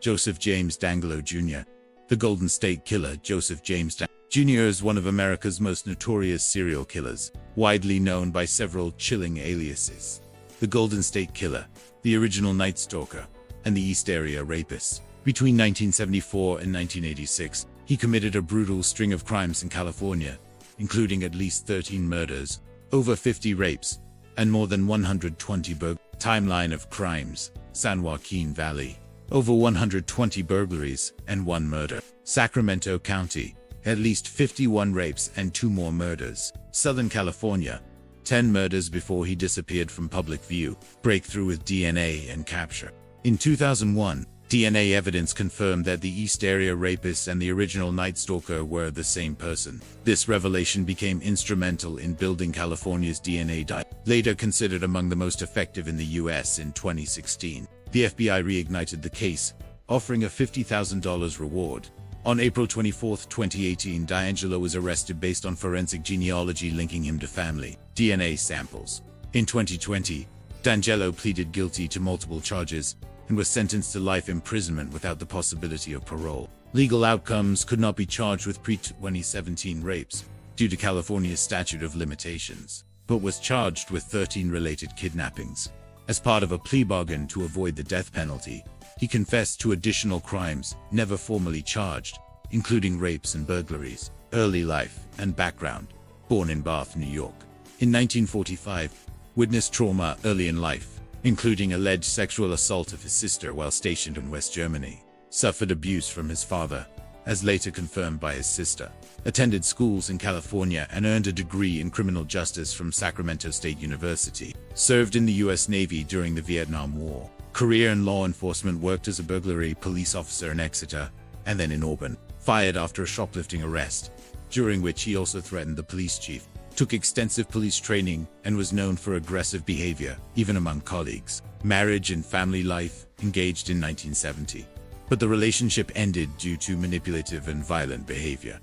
Joseph James DeAngelo Jr. The Golden State Killer. Joseph James DeAngelo Jr. is one of America's most notorious serial killers, widely known by several chilling aliases. The Golden State Killer, the original Night Stalker, and the East Area Rapist. Between 1974 and 1986, he committed a brutal string of crimes in California, including at least 13 murders, over 50 rapes, and more than 120 burglaries. Timeline of crimes: San Joaquin Valley, over 120 burglaries and 1 murder. Sacramento County, at least 51 rapes and 2 more murders. Southern California, 10 murders before he disappeared from public view. Breakthrough with DNA and capture. In 2001, DNA evidence confirmed that the East Area Rapist and the original Night Stalker were the same person. This revelation became instrumental in building California's DNA database. Later considered among the most effective in the US in 2016, the FBI reignited the case, offering a $50,000 reward. On April 24, 2018, DeAngelo was arrested based on forensic genealogy linking him to family DNA samples. In 2020, DeAngelo pleaded guilty to multiple charges and was sentenced to life imprisonment without the possibility of parole. Legal outcomes: could not be charged with pre-2017 rapes due to California's statute of limitations, but was charged with 13 related kidnappings. As part of a plea bargain to avoid the death penalty, he confessed to additional crimes never formally charged, including rapes and burglaries. Early life and background: born in Bath, New York. In 1945, witnessed trauma early in life, including alleged sexual assault of his sister while stationed in West Germany. Suffered abuse from his father, as later confirmed by his sister. Attended schools in California and earned a degree in criminal justice from Sacramento State University. Served in the U.S. Navy during the Vietnam War. Career in law enforcement: worked as a burglary police officer in Exeter, and then in Auburn. Fired after a shoplifting arrest, during which he also threatened the police chief. Took extensive police training and was known for aggressive behavior, even among colleagues. Marriage and family life: engaged in 1970, but the relationship ended due to manipulative and violent behavior.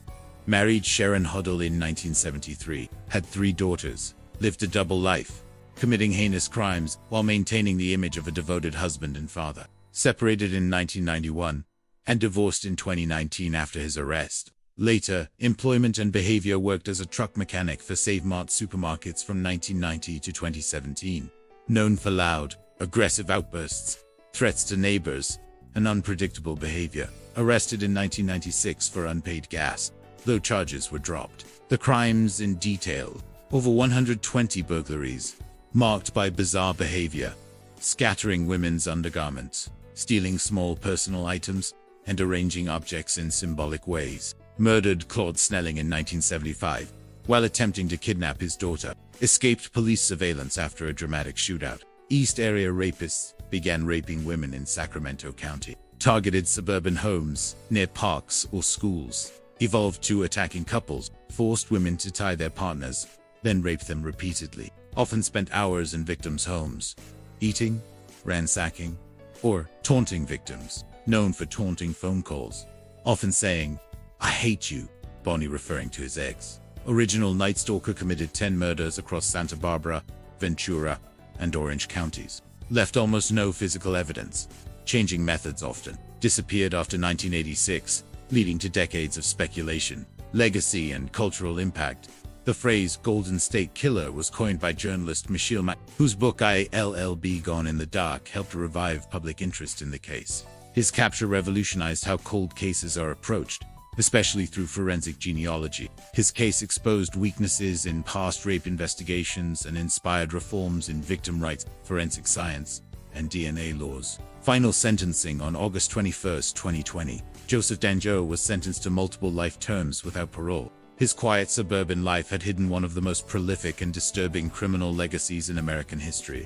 Married Sharon Huddle in 1973, had 3 daughters, lived a double life, committing heinous crimes while maintaining the image of a devoted husband and father. Separated in 1991, and divorced in 2019 after his arrest. Later, employment and behavior: worked as a truck mechanic for Save Mart supermarkets from 1990 to 2017. Known for loud, aggressive outbursts, threats to neighbors, and unpredictable behavior. Arrested in 1996 for unpaid gas, though charges were dropped. The crimes in detail: over 120 burglaries, marked by bizarre behavior, scattering women's undergarments, stealing small personal items, and arranging objects in symbolic ways. Murdered Claude Snelling in 1975, while attempting to kidnap his daughter. Escaped police surveillance after a dramatic shootout. East Area Rapists began raping women in Sacramento County. Targeted suburban homes, near parks or schools. Evolved to attacking couples, forced women to tie their partners, then raped them repeatedly. Often spent hours in victims' homes, eating, ransacking, or taunting victims. Known for taunting phone calls, often saying, "I hate you," Bonnie referring to his ex. Original Night Stalker committed 10 murders across Santa Barbara, Ventura, and Orange counties. Left almost no physical evidence, changing methods often. Disappeared after 1986, leading to decades of speculation. Legacy and cultural impact: the phrase "Golden State Killer" was coined by journalist Michelle Mack, whose book ILLB Gone in the Dark helped revive public interest in the case. His capture revolutionized how cold cases are approached, especially through forensic genealogy. His case exposed weaknesses in past rape investigations and inspired reforms in victim rights, forensic science, and DNA laws. Final sentencing on August 21, 2020. Joseph DeAngelo was sentenced to multiple life terms without parole. His quiet suburban life had hidden one of the most prolific and disturbing criminal legacies in American history.